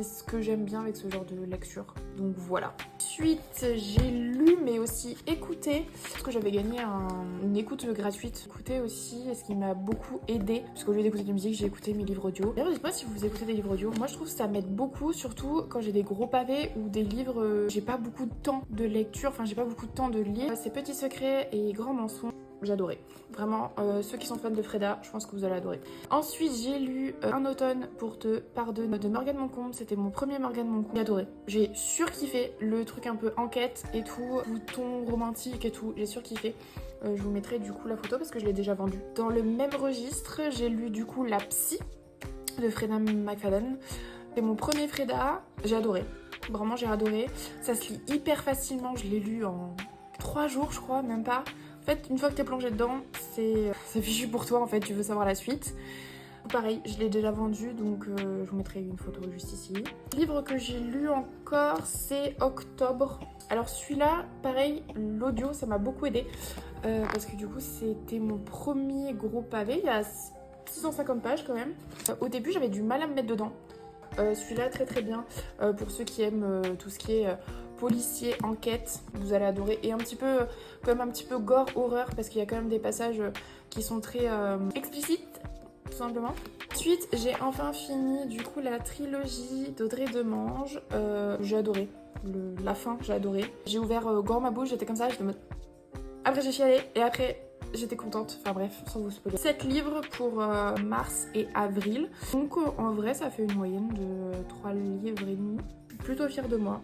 C'est ce que j'aime bien avec ce genre de lecture. Donc voilà. Ensuite, j'ai lu mais aussi écouté parce que j'avais gagné une écoute gratuite. Écouter aussi, ce qui m'a beaucoup aidé parce qu'au lieu d'écouter de la musique, j'ai écouté mes livres audio. D'ailleurs, dites-moi si vous écoutez des livres audio. Moi, je trouve que ça m'aide beaucoup, surtout quand j'ai des gros pavés ou des livres. J'ai pas beaucoup de temps de lecture, enfin, j'ai pas beaucoup de temps de lire. Ces petits secrets et grands mensonges. J'adorais. Vraiment, ceux qui sont fans de Freda, je pense que vous allez adorer. Ensuite, j'ai lu Un automne pour te pardonner de Morgane Moncombe. C'était mon premier Morgane Moncombe. J'ai adoré. J'ai surkiffé le truc un peu enquête et tout, bouton romantique et tout. J'ai surkiffé. Je vous mettrai du coup la photo parce que je l'ai déjà vendue. Dans le même registre, j'ai lu du coup La Psy de Freda McFadden. C'est mon premier Freda. J'ai adoré. Vraiment, j'ai adoré. Ça se lit hyper facilement. Je l'ai lu en 3 jours, je crois, même pas. En fait, une fois que t'es plongé dedans, c'est fichu pour toi en fait, tu veux savoir la suite. Pareil, je l'ai déjà vendu, donc je vous mettrai une photo juste ici. Le livre que j'ai lu encore, c'est Octobre. Alors celui-là, pareil, l'audio, ça m'a beaucoup aidé. Parce que du coup, c'était mon premier gros pavé. Il y a 650 pages quand même. Au début, j'avais du mal à me mettre dedans. Celui-là, très très bien. Pour ceux qui aiment tout ce qui est policier, enquête, vous allez adorer. Et un petit peu, quand même un petit peu gore, horreur, parce qu'il y a quand même des passages qui sont très explicites, tout simplement. Ensuite, j'ai enfin fini du coup la trilogie d'Audrey Demange. J'ai adoré. La fin, j'ai adoré. J'ai ouvert grand ma bouche, j'étais comme ça, j'étais en mode... Après j'ai chialé, et après... J'étais contente, enfin bref, sans vous spoiler. 7 livres pour mars et avril. Donc en vrai, ça fait une moyenne de 3 livres et demi. Je suis plutôt fière de moi.